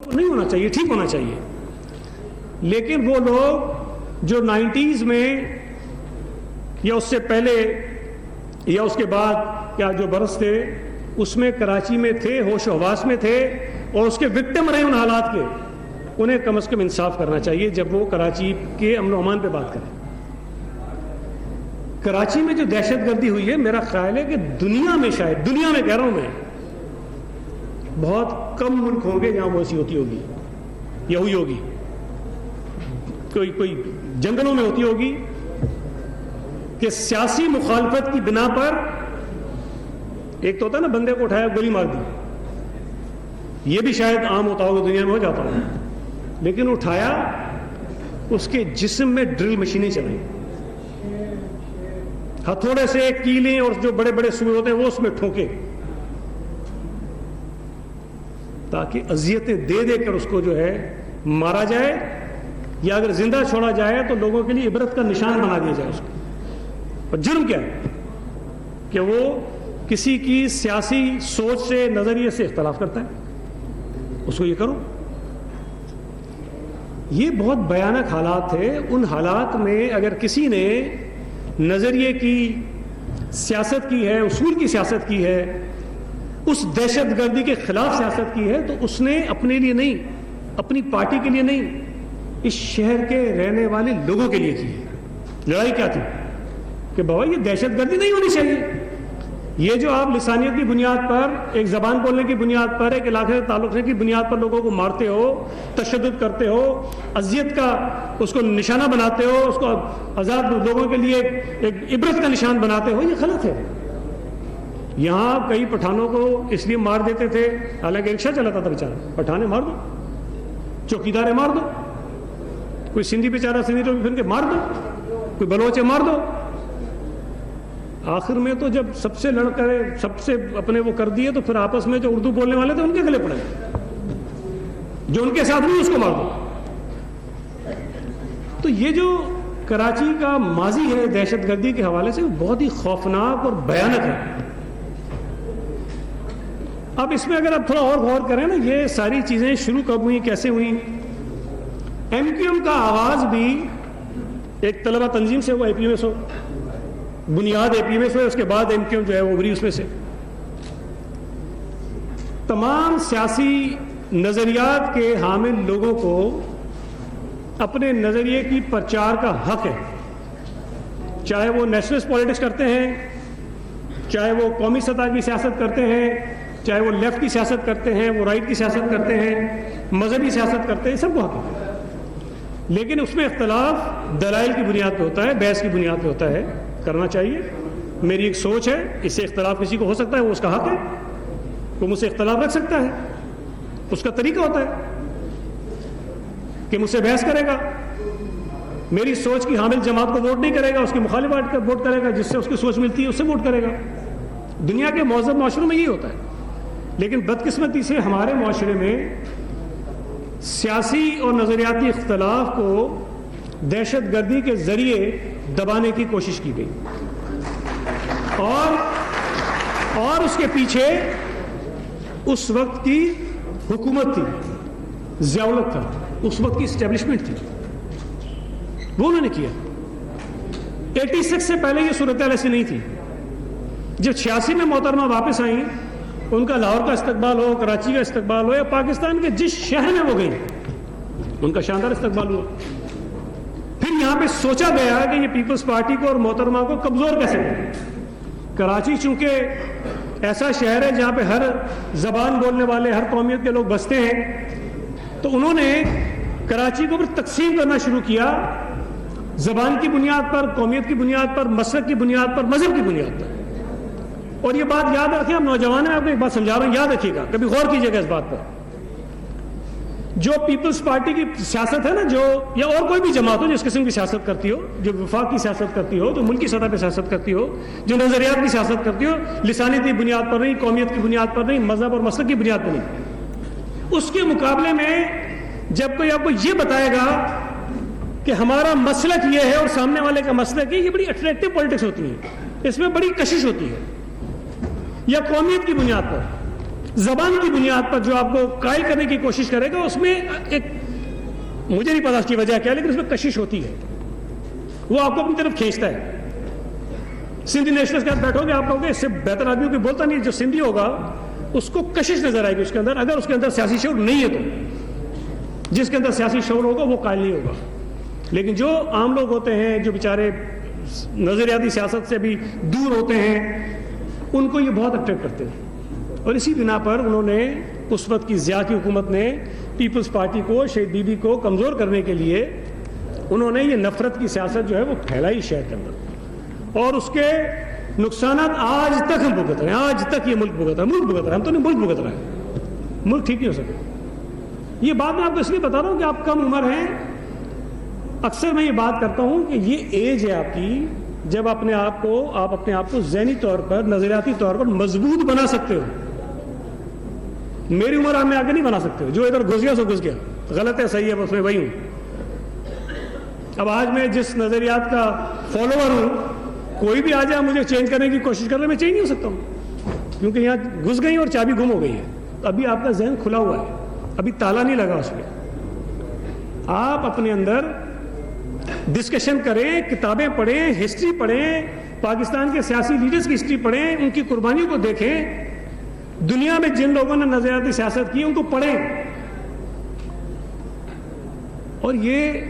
نہیں ہونا چاہیے، ٹھیک ہونا چاہیے. لیکن وہ لوگ جو 90s میں یا اس سے پہلے یا اس کے بعد کیا جو برس تھے اس میں کراچی میں تھے، ہوش و حواس میں تھے اور اس کے وکٹم رہے ان حالات کے، انہیں کم از کم انصاف کرنا چاہیے جب وہ کراچی کے امن و امان پہ بات کریں. کراچی میں جو دہشت گردی ہوئی ہے، میرا خیال ہے کہ دنیا میں، شاید دنیا میں کہہ رہا ہوں میں، بہت کم ملک ہوں گے جہاں وہ ایسی ہوتی ہوگی یا ہوئی ہوگی. کوئی جنگلوں میں ہوتی ہوگی کہ سیاسی مخالفت کی بنا پر ایک تو ہوتا ہے نا بندے کو اٹھایا گولی مار دی، یہ بھی شاید عام ہوتا ہوگا، دنیا میں ہو جاتا ہوگا. لیکن اٹھایا، اس کے جسم میں ڈرل مشینیں چلائیں، ہتھوڑے سے کیلیں اور جو بڑے بڑے سوئے ہوتے ہیں وہ اس میں ٹھوکے تاکہ اذیتیں دے دے کر اس کو جو ہے مارا جائے، یا اگر زندہ چھوڑا جائے تو لوگوں کے لیے عبرت کا نشان بنا دیا جائے اس کو. اور جرم کیا ہے کہ وہ کسی کی سیاسی سوچ سے، نظریے سے اختلاف کرتا ہے، اس کو یہ کرو. یہ بہت بھیانک حالات تھے. ان حالات میں اگر کسی نے نظریے کی سیاست کی ہے، اصول کی سیاست کی ہے، اس دہشت گردی کے خلاف سیاست کی ہے، تو اس نے اپنے لیے نہیں، اپنی پارٹی کے لیے نہیں، اس شہر کے رہنے والے لوگوں کے لیے کی ہے. لڑائی کیا تھی کہ بابا یہ دہشت گردی نہیں ہونی چاہیے. یہ جو آپ لسانیت کی بنیاد پر، ایک زبان بولنے کی بنیاد پر، ایک علاقے سے تعلق کی بنیاد پر لوگوں کو مارتے ہو، تشدد کرتے ہو، اذیت کا اس کو نشانہ بناتے ہو، اس کو آزاد لوگوں کے لیے ایک عبرت کا نشان بناتے ہو، یہ غلط ہے. یہاں کئی پٹھانوں کو اس لیے مار دیتے تھے، حالانکہ رکشہ چلاتا تھا بیچارہ، پٹھانے مار دو، چوکیدارے مار دو، کوئی سندھی بیچارہ سندھی ٹوپی پہن کے مار دو، کوئی بلوچے مار دو. آخر میں تو جب سب سے لڑ کر سب سے اپنے وہ کر دیے تو پھر آپس میں جو اردو بولنے والے تھے ان کے گلے پڑے، جو ان کے ساتھ نہیں اس کو مار دو. تو یہ جو کراچی کا ماضی ہے دہشت گردی کے حوالے سے، بہت ہی خوفناک اور بھیانک ہے. اب اس میں اگر آپ تھوڑا اور غور کریں نا، یہ ساری چیزیں شروع کب ہوئی، کیسے ہوئی. ایم کیو ایم کا آغاز بھی ایک طلبہ تنظیم سے ہوا، اے پی ایم ایس ہو، بنیاد اے پی ایم ایس ہوئے، اس کے بعد ایم کیو ایم جو ہے وہ ابھری اس میں سے. تمام سیاسی نظریات کے حامل لوگوں کو اپنے نظریے کی پرچار کا حق ہے، چاہے وہ نیشنلسٹ پالیٹکس کرتے ہیں، چاہے وہ قومی سطح کی سیاست کرتے ہیں، چاہے وہ لیفٹ کی سیاست کرتے ہیں، وہ رائٹ کی سیاست کرتے ہیں، مذہبی سیاست کرتے ہیں، سب کو حق ہے. لیکن اس میں اختلاف دلائل کی بنیاد پہ ہوتا ہے، بحث کی بنیاد پہ ہوتا ہے. کرنا چاہیے، میری ایک سوچ ہے، اس سے اختلاف کسی کو ہو سکتا ہے، وہ اس کا حق ہے، وہ مجھ سے اختلاف رکھ سکتا ہے، اس کا طریقہ ہوتا ہے کہ مجھ سے بحث کرے گا. میری سوچ کی حامل جماعت کو ووٹ نہیں کرے گا، اس کی مخالف ووٹ کرے گا، جس سے اس کی سوچ ملتی ہے اس سے ووٹ کرے گا. دنیا کے مہذب معاشروں میں یہ ہوتا ہے. لیکن بدقسمتی سے ہمارے معاشرے میں سیاسی اور نظریاتی اختلاف کو دہشت گردی کے ذریعے دبانے کی کوشش کی گئی، اور اس کے پیچھے اس وقت کی حکومت تھی، ضیاءالحق تھا، اس وقت کی اسٹیبلشمنٹ تھی، وہ انہوں نے کیا. 86 سے پہلے یہ صورتحال ایسی نہیں تھی. جب 86 میں محترمہ واپس آئیں، ان کا لاہور کا استقبال ہو، کراچی کا استقبال ہو، یا پاکستان کے جس شہر میں وہ گئیں ان کا شاندار استقبال ہوا. پھر یہاں پہ سوچا گیا کہ یہ پیپلز پارٹی کو اور محترمہ کو کمزور کیسے کریں. کراچی چونکہ ایسا شہر ہے جہاں پہ ہر زبان بولنے والے، ہر قومیت کے لوگ بستے ہیں، تو انہوں نے کراچی کو پھر تقسیم کرنا شروع کیا، زبان کی بنیاد پر، قومیت کی بنیاد پر، مسلک کی بنیاد پر، مذہب کی بنیاد پر. اور یہ بات یاد رکھیں، ہم نوجوان ہیں، آپ کو ایک بات سمجھا رہا ہوں، یاد رکھیے گا، کبھی غور کیجیے گا اس بات پر. جو پیپلز پارٹی کی سیاست ہے نا، جو یا اور کوئی بھی جماعت ہو جس قسم کی سیاست کرتی ہو، جو وفاق کی سیاست کرتی ہو، جو ملکی سطح پہ سیاست کرتی ہو، جو نظریات کی سیاست کرتی ہو، لسانیت کی بنیاد پر نہیں، قومیت کی بنیاد پر نہیں، مذہب اور مسلک کی بنیاد پر نہیں، اس کے مقابلے میں جب کوئی آپ کو یہ بتائے گا کہ ہمارا مسلک یہ ہے اور سامنے والے کا مسلک ہے، یہ بڑی اٹریکٹیو پالیٹکس ہوتی ہے، اس میں بڑی کشش ہوتی ہے. یا قومیت کی بنیاد پر زبان کی بنیاد پر جو آپ کو قائل کرنے کی کوشش کرے گا، اس میں ایک مجھے نہیں پتا اس کی وجہ کیا، لیکن اس میں کشش ہوتی ہے، وہ آپ کو اپنی طرف کھینچتا ہے. سندھی نیشنلز کے ساتھ بیٹھو گے، آپ کہو گے اس سے بہتر آدمی کوئی بولتا نہیں. جو سندھی ہوگا اس کو کشش نظر آئے گی اس کے اندر، اگر اس کے اندر سیاسی شعور نہیں ہے تو. جس کے اندر سیاسی شعور ہوگا وہ قائل نہیں ہوگا. لیکن جو عام لوگ ہوتے ہیں، جو بیچارے نظریاتی سیاست سے بھی دور ہوتے ہیں، ان کو یہ بہت اٹریکٹ کرتے ہیں. اور اسی بنا پر انہوں نے اس وقت کی ضیاء کی حکومت نے پیپلز پارٹی کو، شہید بی بی کو کمزور کرنے کے لیے انہوں نے یہ نفرت کی سیاست جو ہے وہ پھیلائی شہر کے اندر. اور اس کے نقصانات آج تک ہم بھگت رہے ہیں. آج تک یہ ملک بھگت رہا ہے. ملک بھگت رہا ہے، ہم تو نہیں، ملک بھگت رہا ہے. ملک ٹھیک نہیں ہو سکتا. یہ بات میں آپ کو اس لیے بتا رہا ہوں کہ آپ کم عمر ہیں. اکثر میں یہ بات کرتا ہوں کہ یہ ایج ہے آپ کی جب آپ اپنے آپ کو ذہنی طور پر، نظریاتی طور پر مضبوط بنا سکتے ہو. میری عمر آپ میں آگے نہیں بنا سکتے ہو. جو ادھر گھس گیا سو گھس گیا، غلط ہے صحیح ہے، بس میں وہی ہوں. اب آج میں جس نظریات کا فالوور ہوں، کوئی بھی آ جائے مجھے چینج کرنے کی کوشش کر رہے، میں چینج نہیں ہو سکتا ہوں، کیونکہ یہاں گھس گئی اور چابی گم ہو گئی ہے. ابھی آپ کا ذہن کھلا ہوا ہے، ابھی تالا نہیں لگا اس میں. آپ اپنے اندر ڈسکشن کریں، کتابیں پڑھیں، ہسٹری پڑھیں، پاکستان کے سیاسی لیڈرز کی ہسٹری پڑھیں، ان کی قربانیوں کو دیکھیں. دنیا میں جن لوگوں نے نظریاتی سیاست کی ان کو پڑھیں. اور یہ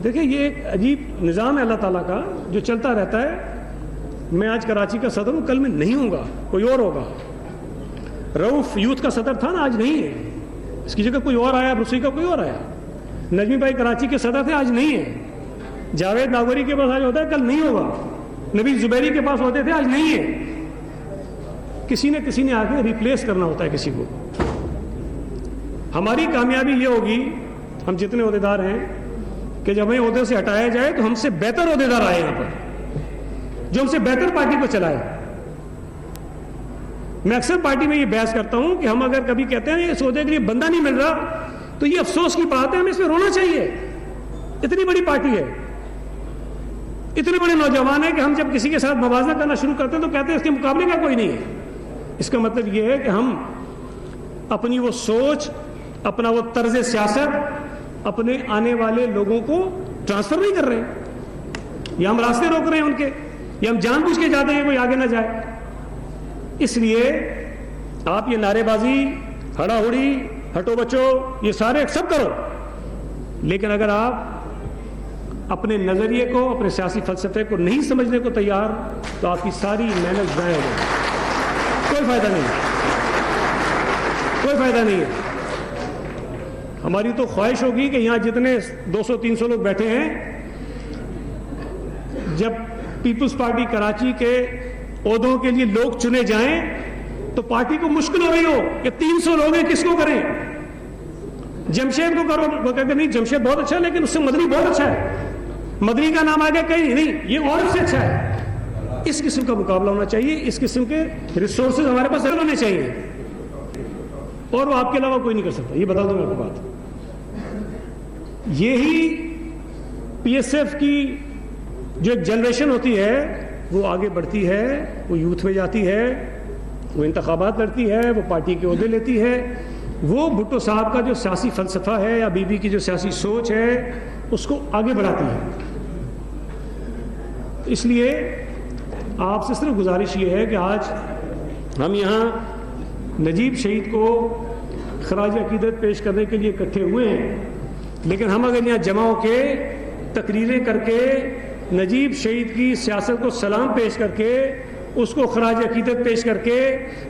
دیکھیں، یہ ایک عجیب نظام ہے اللہ تعالیٰ کا جو چلتا رہتا ہے. میں آج کراچی کا صدر ہوں، کل میں نہیں ہوں گا، کوئی اور ہوگا. رؤف یوتھ کا صدر تھا نا، آج نہیں ہے. اس کی جگہ کوئی اور آیا، روسی کا کوئی اور آیا. نجمی بھائی کراچی کے صدر تھے، آج نہیں ہے. جاوید ناگوری کے پاس آج ہوتا ہے، کل نہیں ہوگا. نبیل زبیری کے پاس ہوتے تھے، آج نہیں ہے. کسی نے آ کے ریپلیس کرنا ہوتا ہے کسی کو. ہماری کامیابی یہ ہوگی، ہم جتنے عہدیدار ہیں، کہ جب ہمیں عہدے سے ہٹایا جائے تو ہم سے بہتر عہدیدار آئے یہاں پر، جو ہم سے بہتر پارٹی کو چلائے. میں اکثر پارٹی میں یہ بحث کرتا ہوں کہ ہم اگر کبھی کہتے ہیں اس عہدے کے لیے بندہ نہیں مل رہا تو یہ افسوس کی بات ہے، ہمیں اس میں رونا چاہیے. اتنی بڑی پارٹی ہے، اتنے بڑے نوجوان ہیں کہ ہم جب کسی کے ساتھ موازنہ کرنا شروع کرتے ہیں تو کہتے ہیں اس کے مقابلے کا کوئی نہیں ہے. اس کا مطلب یہ ہے کہ ہم اپنی وہ سوچ، اپنا وہ طرز سیاست اپنے آنے والے لوگوں کو ٹرانسفر نہیں کر رہے ہیں، یا ہم راستے روک رہے ہیں ان کے، یا ہم جان بوجھ کے جاتے ہیں کوئی آگے نہ جائے. اس لیے آپ یہ نعرے بازی، ہڑا ہڑی، ہٹو بچو، یہ سارے سب کرو، لیکن اگر آپ اپنے نظریے کو، اپنے سیاسی فلسفے کو نہیں سمجھنے کو تیار تو آپ کی ساری محنت ضائع ہو جائے. کوئی فائدہ نہیں ہے، کوئی فائدہ نہیں ہے. ہماری تو خواہش ہوگی کہ یہاں جتنے 200-300 لوگ بیٹھے ہیں، جب پیپلز پارٹی کراچی کے عہدوں کے لیے لوگ چنے جائیں تو پارٹی کو مشکل ہو رہی ہو کہ 300 لوگ ہیں، کس کو کریں. جمشید کو کرو، وہ کہتے نہیں جمشید بہت اچھا ہے لیکن اس سے مدنی بہت اچھا ہے، مدنی کا نام آگے کہیں نہیں، یہ اور سے اچھا ہے. اس قسم کا مقابلہ ہونا چاہیے. اس قسم کے ریسورسز ہمارے پاس ہونے چاہیے، اور وہ آپ کے علاوہ کوئی نہیں کر سکتا. یہ بتا دوں میں آپ کو بات. یہی پی ایس ایف کی جو ایک جنریشن ہوتی ہے وہ آگے بڑھتی ہے، وہ یوتھ میں جاتی ہے، وہ انتخابات لڑتی ہے، وہ پارٹی کے عہدے لیتی ہے. وہ بھٹو صاحب کا جو سیاسی فلسفہ ہے یا بی بی کی جو سیاسی سوچ ہے اس کو آگے بڑھاتی ہے. اس لیے آپ سے صرف گزارش یہ ہے کہ آج ہم یہاں نجیب شہید کو خراج عقیدت پیش کرنے کے لیے اکٹھے ہوئے ہیں، لیکن ہم اگر یہاں جمع ہو کے تقریریں کر کے نجیب شہید کی سیاست کو سلام پیش کر کے، اس کو خراج عقیدت پیش کر کے،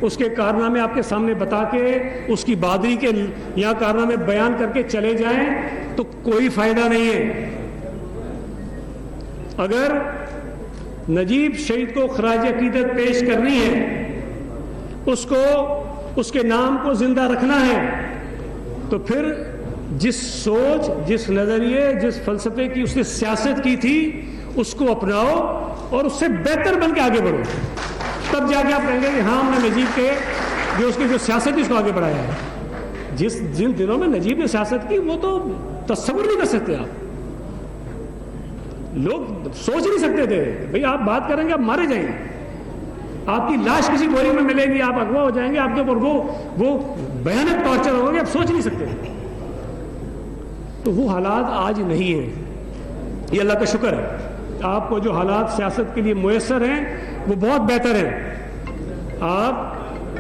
اس کے کارنامے آپ کے سامنے بتا کے، اس کی بہادری کے یہاں کارنامے بیان کر کے چلے جائیں تو کوئی فائدہ نہیں ہے. اگر نجیب شہید کو خراج عقیدت پیش کرنی ہے، اس کو، اس کے نام کو زندہ رکھنا ہے، تو پھر جس سوچ، جس نظریے، جس فلسفے کی اس نے سیاست کی تھی اس کو اپناؤ اور اس سے بہتر بن کے آگے بڑھو. تب جا کے آپ کہیں گے کہ ہاں ہم نے نجیب کے جو اس کی جو سیاست تھی اس کو آگے بڑھایا ہے. جن دنوں میں نجیب نے سیاست کی وہ تو تصور نہیں کر سکتے آپ. لوگ سوچ نہیں سکتے تھے بھئی آپ بات کریں گے آپ مارے جائیں گے. آپ کی لاش کسی بوری میں ملے گی, آپ اغوا ہو جائیں گے, آپ کے اوپر وہ بھیانک ٹارچر ہوگا کہ آپ سوچ نہیں سکتے. تو وہ حالات آج نہیں ہیں. یہ اللہ کا شکر ہے, آپ کو جو حالات سیاست کے لیے میسر ہیں وہ بہت بہتر ہیں. آپ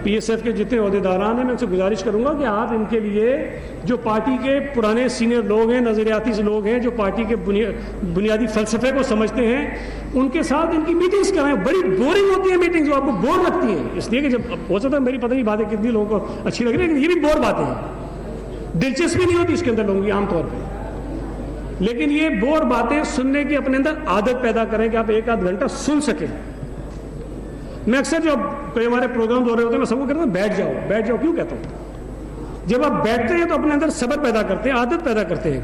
پی ایس ایف کے جتنے عہدیداران ہیں, میں ان سے گزارش کروں گا کہ آپ ان کے لیے جو پارٹی کے پرانے سینئر لوگ ہیں, نظریاتی سے لوگ ہیں, جو پارٹی کے بنیادی فلسفے کو سمجھتے ہیں, ان کے ساتھ ان کی میٹنگز کرائیں. بڑی بورنگ ہوتی ہیں میٹنگز, وہ آپ کو بور لگتی ہیں, اس لیے کہ جب ہو سکتا ہے میری پتہ نہیں باتیں کتنی لوگوں کو اچھی لگ رہی ہیں, لیکن یہ بھی بور باتیں ہیں, دلچسپی نہیں ہوتی اس کے اندر لوگوں کی عام طور پہ. لیکن یہ بور باتیں سننے کی اپنے اندر عادت پیدا کریں کہ آپ ایک آدھ گھنٹہ سن سکیں. میں اکثر جب کوئی ہمارے پروگرام ہو رہے ہوتے ہیں میں سب کو کہتا ہوں بیٹھ جاؤ, بیٹھ جاؤ. کیوں کہتا ہوں؟ جب آپ بیٹھتے ہیں تو اپنے اندر صبر پیدا کرتے ہیں, عادت پیدا کرتے ہیں.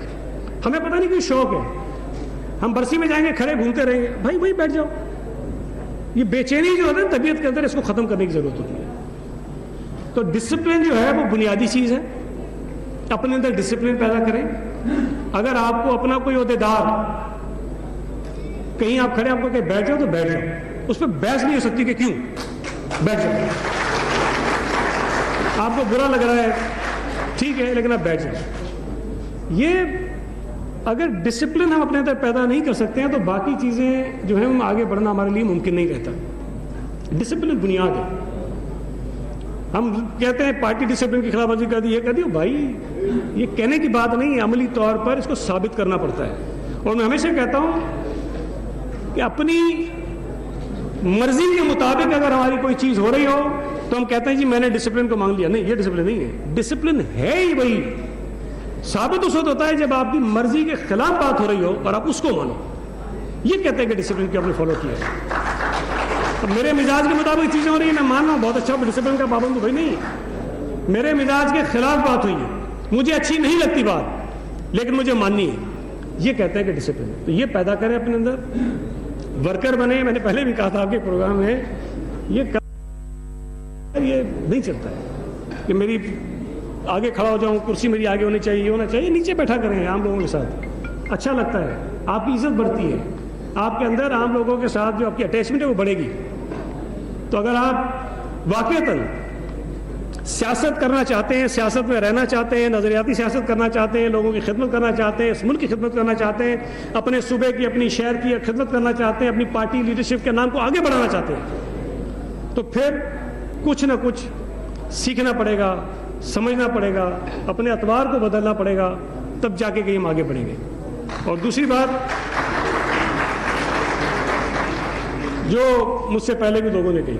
ہمیں پتہ نہیں کوئی شوق ہے, ہم برسی میں جائیں گے, کھڑے گھومتے رہیں گے, بھائی وہی بیٹھ جاؤ. یہ بے چینی جو ہوتا ہے طبیعت کے اندر, اس کو ختم کرنے کی ضرورت ہوتی ہے. تو ڈسپلن جو ہے وہ بنیادی چیز ہے. اپنے اندر ڈسپلن پیدا کریں. اگر آپ کو اپنا کوئی عہدیدار کہیں آپ کھڑے آپ کو کہ بیٹھ جاؤ تو بیٹھ جاؤ, اس پہ بحث نہیں ہو سکتی کہ کیوں بیٹھ جاؤ. آپ کو برا لگ رہا ہے ٹھیک ہے, لیکن آپ بیٹھ جاؤ. یہ اگر ڈسپلن ہم اپنے اندر پیدا نہیں کر سکتے ہیں تو باقی چیزیں جو ہیں آگے بڑھنا ہمارے لیے ممکن نہیں رہتا. ڈسپلن بنیاد ہے. ہم کہتے ہیں پارٹی ڈسپلن کی خلاف ورزی کر دی, یہ کر دی, بھائی یہ کہنے کی بات نہیں ہے, عملی طور پر اس کو ثابت کرنا پڑتا ہے. اور میں ہمیشہ کہتا ہوں کہ اپنی مرضی کے مطابق اگر ہماری کوئی چیز ہو رہی ہو تو ہم کہتے ہیں جی میں نے ڈسپلن کو مانگ لیا. نہیں, یہ ڈسپلن نہیں ہے. ڈسپلن ہے ہی وہی ثابت اس وقت ہوتا ہے جب آپ کی مرضی کے خلاف بات ہو رہی ہو اور آپ اس کو مانو. یہ کہتے ہیں کہ ڈسپلن کو آپ نے فالو کیا. میرے مزاج کے مطابق چیزیں ہو رہی ہیں, میں مان رہا ہوں بہت اچھا, ڈسپلن کا پابند بھائی نہیں ہے. میرے مزاج کے خلاف بات ہوئی ہے, مجھے اچھی نہیں لگتی بات, لیکن مجھے ماننی ہے. یہ کہتے ہیں کہ ڈسپلن. تو یہ پیدا کریں اپنے اندر, ورکر بنے. میں نے پہلے بھی کہا تھا آپ کے پروگرام میں, یہ نہیں چلتا ہے کہ میری آگے کھڑا ہو جاؤں, کرسی میری آگے ہونی چاہیے, ہونا چاہیے. نیچے بیٹھا کریں عام لوگوں کے ساتھ, اچھا لگتا ہے, آپ کی عزت بڑھتی ہے, آپ کے اندر عام لوگوں کے ساتھ جو آپ کی اٹیچمنٹ ہے وہ بڑھے گی. تو اگر آپ واقعتاً سیاست کرنا چاہتے ہیں, سیاست میں رہنا چاہتے ہیں, نظریاتی سیاست کرنا چاہتے ہیں, لوگوں کی خدمت کرنا چاہتے ہیں, اس ملک کی خدمت کرنا چاہتے ہیں, اپنے صوبے کی, اپنی شہر کی خدمت کرنا چاہتے ہیں, اپنی پارٹی لیڈرشپ کے نام کو آگے بڑھانا چاہتے ہیں, تو پھر کچھ نہ کچھ سیکھنا پڑے گا, سمجھنا پڑے گا, اپنے اعتبار کو بدلنا پڑے گا, تب جا کے کہیں ہم آگے بڑھیں گے. اور دوسری بات جو مجھ سے پہلے بھی لوگوں نے کہی,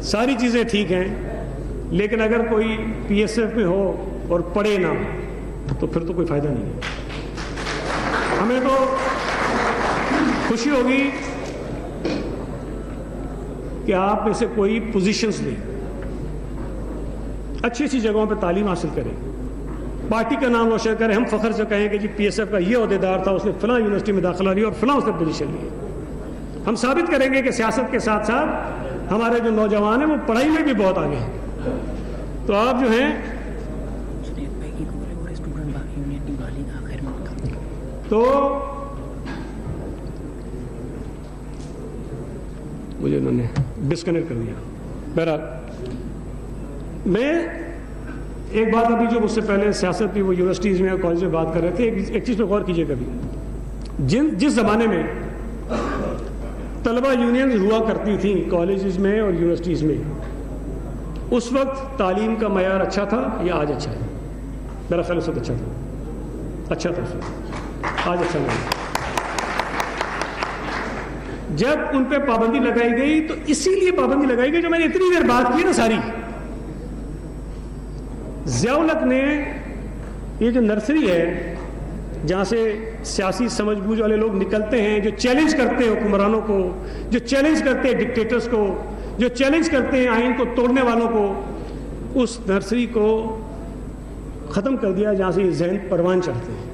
ساری چیزیں ٹھیک ہیں, لیکن اگر کوئی پی ایس ایف میں ہو اور پڑھے نہ تو پھر تو کوئی فائدہ نہیں ہے. ہمیں تو خوشی ہوگی کہ آپ میں سے کوئی پوزیشنز لیں, اچھی اچھی جگہوں پہ تعلیم حاصل کریں, پارٹی کا نام روشن کریں. ہم فخر سے کہیں کہ جی پی ایس ایف کا یہ عہدیدار تھا, اس نے فلاں یونیورسٹی میں داخلہ لیا اور فلاں اس نے پوزیشن لی. ہم ثابت کریں گے کہ سیاست کے ساتھ ساتھ ہمارے جو نوجوان ہیں وہ پڑھائی میں بھی بہت آگے ہیں. تو آپ جو ہیں تو مجھے انہوں نے ڈسکنیکٹ کر دیا. بہرحال میں ایک بات ابھی جو مجھ سے پہلے سیاست کی وہ یونیورسٹیز میں اور کالج میں بات کر رہے تھے, ایک چیز پہ غور کیجیے کبھی. جس زمانے میں طلبہ یونینز ہوا کرتی تھیں کالجز میں اور یونیورسٹیز میں, اس وقت تعلیم کا معیار اچھا تھا یا آج اچھا ہے؟ میرا خیال اس وقت اچھا تھا اس وقت, آج اچھا نہیں. جب ان پہ پابندی لگائی گئی تو اسی لیے پابندی لگائی گئی جو میں نے اتنی دیر بات کی نا ساری. ضیاء الحق نے یہ جو نرسری ہے جہاں سے سیاسی سمجھ بوجھ والے لوگ نکلتے ہیں, جو چیلنج کرتے ہیں حکمرانوں کو, جو چیلنج کرتے ہیں ڈکٹیٹرز کو, جو چیلنج کرتے ہیں آئین کو توڑنے والوں کو, اس نرسری کو ختم کر دیا جہاں سے یہ ذہن پروان چڑھتے ہیں.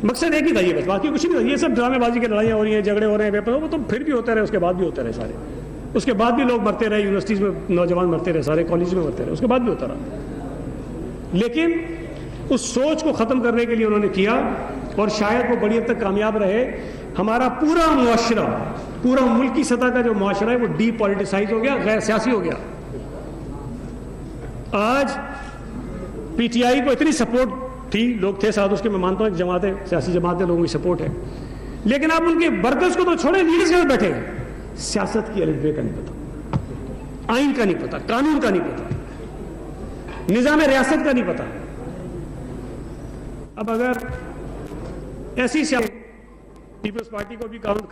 مقصد ایک ہی تھا یہ, بس باقی کچھ نہیں تھا. یہ سب ڈرامے بازی کی لڑائیاں ہو رہی ہیں, جھگڑے ہو رہے ہیں, وہ تو پھر بھی ہوتے رہے, اس کے بعد بھی ہوتے رہے سارے. اس کے بعد بھی لوگ مرتے رہے, یونیورسٹیز میں نوجوان مرتے رہے, سارے کالج میں مرتے رہے, اس کے بعد بھی ہوتا رہا. لیکن اس سوچ کو ختم کرنے کے لیے انہوں نے کیا اور شاید وہ بڑی حد تک کامیاب رہے. ہمارا پورا معاشرہ, پورا ملکی سطح کا جو معاشرہ ہے وہ ڈی پولیٹیسائز ہو گیا, غیر سیاسی ہو گیا. آج پی ٹی آئی کو اتنی سپورٹ تھی, لوگ تھے ساتھ اس کے, میں مانتا ہوں کہ جماعتیں, سیاسی جماعتیں لوگوں کی سپورٹ ہے, لیکن آپ ان کے ورکرز کو تو چھوڑیں, لیڈرز کے بیٹھے ہیں, سیاست کی الف بے کا نہیں پتا, آئین کا نہیں پتا, قانون کا نہیں پتا, نظام ریاست کا نہیں پتا. اب اگر ایسی سیاست پیپلز پارٹی کو بھی کاؤنٹ کر